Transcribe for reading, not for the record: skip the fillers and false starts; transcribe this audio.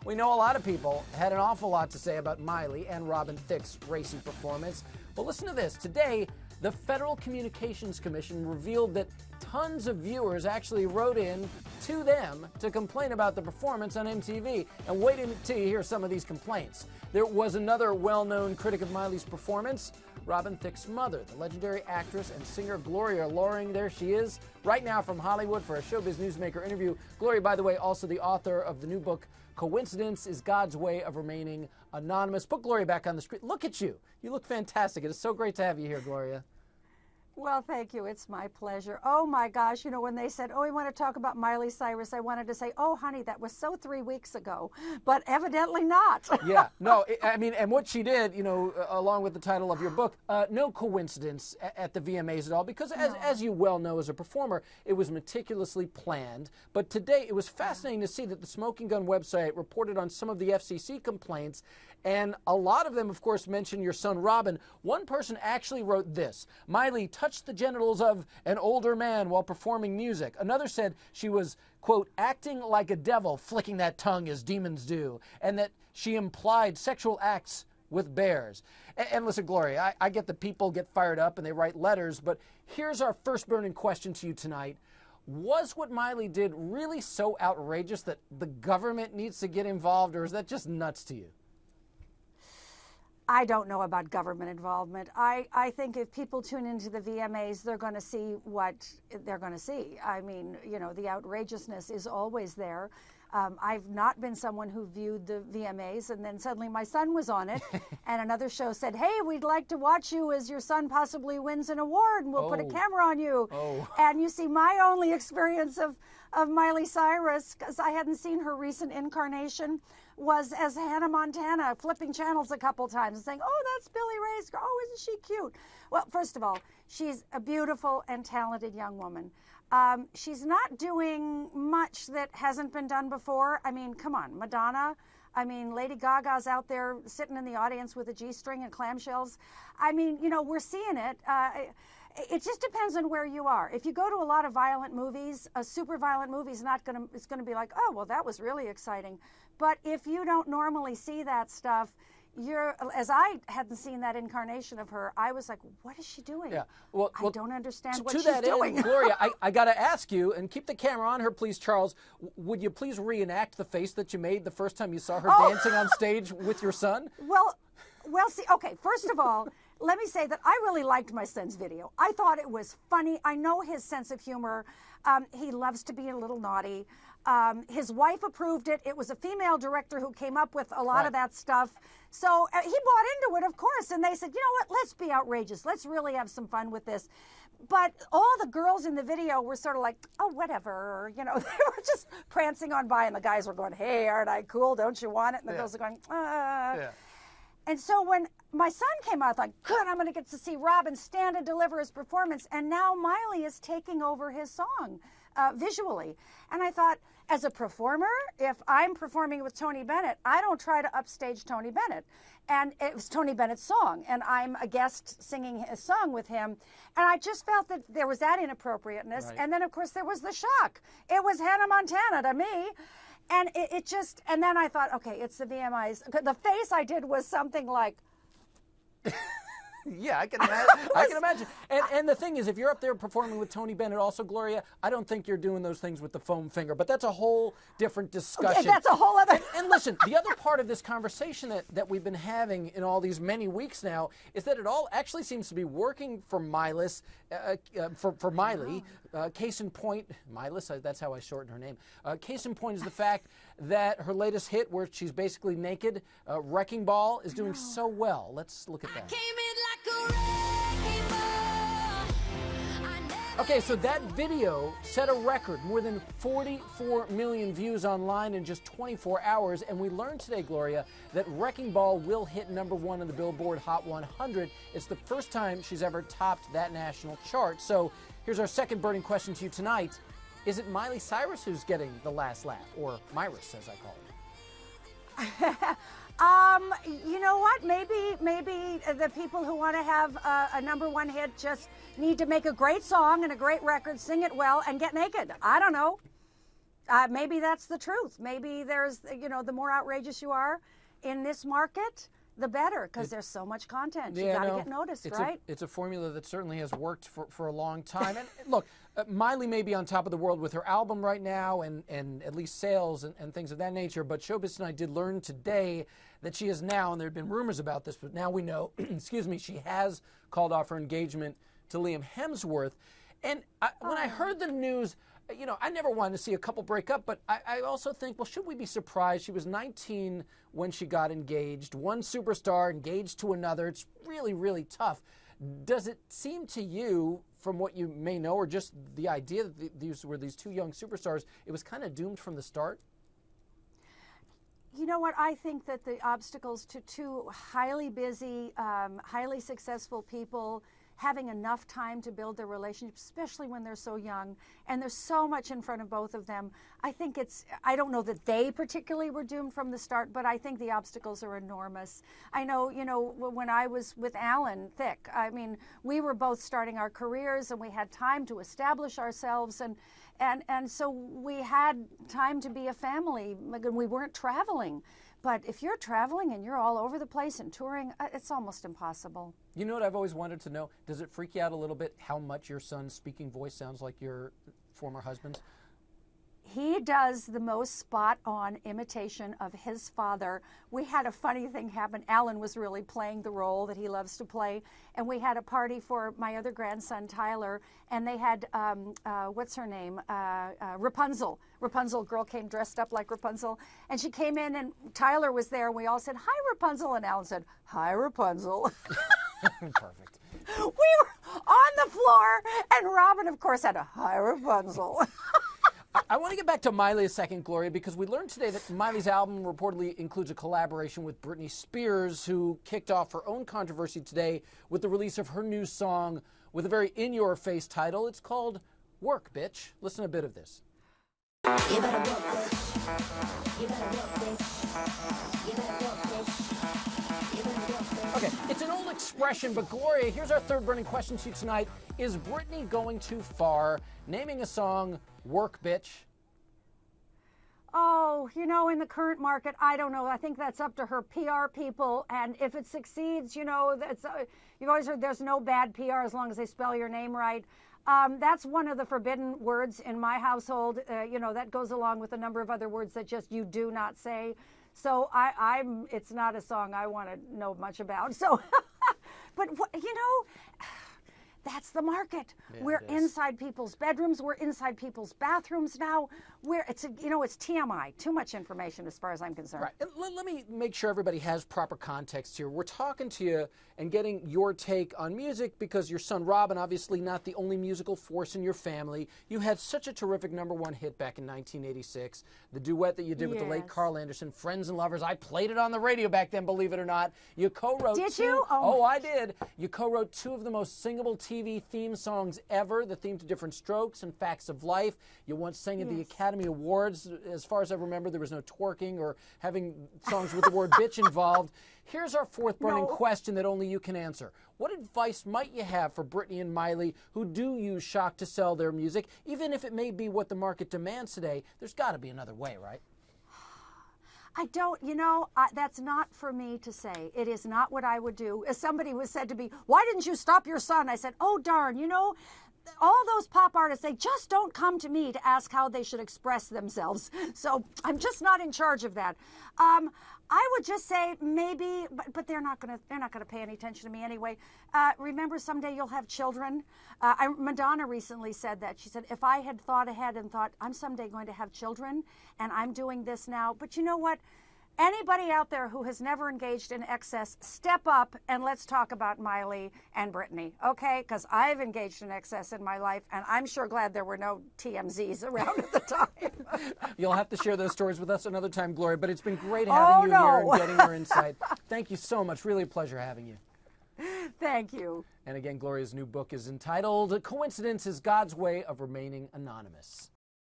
We know a lot of people had an awful lot to say about Miley and Robin Thicke's racy performance. But listen to this. Today, the Federal Communications Commission revealed that tons of viewers actually wrote in to them to complain about the performance on MTV. And wait until you hear some of these complaints. There was another well-known critic of Miley's performance, Robin Thicke's mother, the legendary actress and singer Gloria Loring. There she is right now from Hollywood for a Showbiz Newsmaker interview. Gloria, by the way, also the author of the new book, Coincidence is God's Way of Remaining Anonymous. Put Gloria back on the screen. Look at you. You look fantastic. It is so great to have you here, Gloria. Well, thank you. It's my pleasure. Oh, my gosh. You know, when they said, oh, we want to talk about Miley Cyrus, I wanted to say, oh, honey, that was so 3 weeks ago. But evidently not. Yeah. No, I mean, and what she did, you know, along with the title of your book, no coincidence at the VMAs at all, because as you well know as a performer, it was meticulously planned. But today, it was fascinating to see that the Smoking Gun website reported on some of the FCC complaints, and a lot of them, of course, mention your son, Robin. One person actually wrote this: Miley touched the genitals of an older man while performing music. Another said she was, quote, acting like a devil, flicking that tongue as demons do, and that she implied sexual acts with bears. And listen, Gloria, I get that people get fired up and they write letters, but here's our first burning question to you tonight. Was what Miley did really so outrageous that the government needs to get involved, or is that just nuts to you? I don't know about government involvement. I think if people tune into the VMAs, they're going to see what they're going to see. I mean, you know, the outrageousness is always there. I've not been someone who viewed the VMAs, and then suddenly my son was on it, and another show said, hey, we'd like to watch you as your son possibly wins an award, and we'll put a camera on you. And you see, my only experience of Miley Cyrus, because I hadn't seen her recent incarnation, was as Hannah Montana, flipping channels a couple times and saying, oh, that's Billy Ray's girl. Oh, isn't she cute? Well, first of all, she's a beautiful and talented young woman. She's not doing much that hasn't been done before. I mean, come on, Madonna. I mean, Lady Gaga's out there sitting in the audience with a G-string and clamshells. I mean, you know, we're seeing it. It just depends on where you are. If you go to a lot of violent movies, a super violent movie is not going to, it's going to be like, oh, well, that was really exciting. But if you don't normally see that stuff, as I hadn't seen that incarnation of her, I was like, what is she doing? Yeah. Well, I don't understand what she's doing. Gloria, I got to ask you, and keep the camera on her, please, Charles, would you please reenact the face that you made the first time you saw her dancing on stage with your son? Well, see, okay, first of all, let me say that I really liked my son's video. I thought it was funny. I know his sense of humor. He loves to be a little naughty. His wife approved it. It was a female director who came up with a lot of that stuff. So he bought into it, of course. And they said, you know what, let's be outrageous. Let's really have some fun with this. But all the girls in the video were sort of like, oh, whatever. You know, they were just prancing on by. And the guys were going, hey, aren't I cool? Don't you want it? And the girls are going, And so when my son came out, I thought, good, I'm going to get to see Robin stand and deliver his performance. And now Miley is taking over his song visually. And I thought, as a performer, if I'm performing with Tony Bennett, I don't try to upstage Tony Bennett. And it was Tony Bennett's song, and I'm a guest singing his song with him. And I just felt that there was that inappropriateness. And then, of course, there was the shock. It was Hannah Montana to me. And it just, and then I thought, okay, it's the VMAs. The face I did was something like. Yeah, I can imagine. I can imagine. And the thing is, if you're up there performing with Tony Bennett also, Gloria, I don't think you're doing those things with the foam finger. But that's a whole different discussion. Okay, that's a whole other. And listen, the other part of this conversation that we've been having in all these many weeks now is that it all actually seems to be working for Miley. Case in point, Miley, that's how I shorten her name. Case in point is the fact that her latest hit, where she's basically naked, Wrecking Ball, is doing so well. Let's look at that. Okay, so that video set a record, more than 44 million views online in just 24 hours, and we learned today, Gloria, that Wrecking Ball will hit #1 on the Billboard Hot 100. It's the first time she's ever topped that national chart. So here's our second burning question to you tonight. Is it Miley Cyrus who's getting the last laugh, or Myrus, as I call it? You know what? Maybe the people who want to have a #1 hit just need to make a great song and a great record, sing it well, and get naked. I don't know. maybe that's the truth. Maybe there's, the more outrageous you are in this market, the better, because there's so much content. You got to get noticed, right? It's a formula that certainly has worked for a long time. And look, Miley may be on top of the world with her album right now and at least sales and things of that nature, but Showbiz Tonight did learn today that she is now, and there have been rumors about this, but now we know, excuse me, she has called off her engagement to Liam Hemsworth. And when I heard the news, I never wanted to see a couple break up, but I also think, well, should we be surprised? She was 19 when she got engaged. One superstar engaged to another. It's really, really tough. Does it seem to you, from what you may know, or just the idea that these were these two young superstars, it was kind of doomed from the start? You know what? I think that the obstacles to two highly busy, highly successful people having enough time to build their relationship, especially when they're so young, and there's so much in front of both of them. I think I don't know that they particularly were doomed from the start, but I think the obstacles are enormous. I know, when I was with Alan Thicke, I mean, we were both starting our careers and we had time to establish ourselves, and so we had time to be a family. We weren't traveling. But if you're traveling and you're all over the place and touring, it's almost impossible. You know what I've always wanted to know? Does it freak you out a little bit how much your son's speaking voice sounds like your former husband's? He does the most spot-on imitation of his father. We had a funny thing happen. Alan was really playing the role that he loves to play, and we had a party for my other grandson, Tyler, and they had, what's her name? Rapunzel. Rapunzel, girl came dressed up like Rapunzel, and she came in, and Tyler was there, and we all said, "Hi, Rapunzel," and Alan said, "Hi, Rapunzel." Perfect. We were on the floor, and Robin, of course, had a "Hi, Rapunzel." I want to get back to Miley a second, Gloria, because we learned today that Miley's album reportedly includes a collaboration with Britney Spears, who kicked off her own controversy today with the release of her new song with a very in-your-face title. It's called Work, Bitch. Listen to a bit of this. You better work, bitch. You better work, bitch. You better work, bitch. You better work, bitch. Okay, it's an old expression, but Gloria, here's our third burning question to you tonight. Is Britney going too far, naming a song Work, Bitch? Oh, in the current market, I don't know. I think that's up to her PR people, and if it succeeds, that's you've always heard there's no bad PR as long as they spell your name right. That's one of the forbidden words in my household. That goes along with a number of other words that just you do not say. So it's not a song I want to know much about. So, but that's the market. Yeah, we're inside people's bedrooms. We're inside people's bathrooms now. It's TMI. Too much information as far as I'm concerned. Right. And let me make sure everybody has proper context here. We're talking to you and getting your take on music because your son Robin, obviously not the only musical force in your family. You had such a terrific #1 hit back in 1986. The duet that you did with the late Carl Anderson, Friends and Lovers. I played it on the radio back then, believe it or not. You co-wrote Did you? Oh, I did. You co-wrote two of the most singable TV theme songs ever, the theme to Different Strokes and Facts of Life. You once sang at the Academy Awards. As far as I remember, there was no twerking or having songs with the word bitch involved. Here's our fourth burning question that only you can answer. What advice might you have for Britney and Miley who do use shock to sell their music? Even if it may be what the market demands today, there's got to be another way, right? I don't, that's not for me to say. It is not what I would do. As somebody was said to me, "Why didn't you stop your son?" I said, "Oh, darn, all those pop artists, they just don't come to me to ask how they should express themselves. So I'm just not in charge of that. I would just say maybe, but they're not gonna pay any attention to me anyway. Remember, someday you'll have children. Madonna recently said that. She said, if I had thought ahead and thought I'm someday going to have children, and I'm doing this now, but you know what? Anybody out there who has never engaged in excess, step up and let's talk about Miley and Britney, okay? Because I've engaged in excess in my life, and I'm sure glad there were no TMZs around at the time. You'll have to share those stories with us another time, Gloria, but it's been great having you here and getting your insight. Thank you so much. Really a pleasure having you. Thank you. And again, Gloria's new book is entitled Coincidence is God's Way of Remaining Anonymous.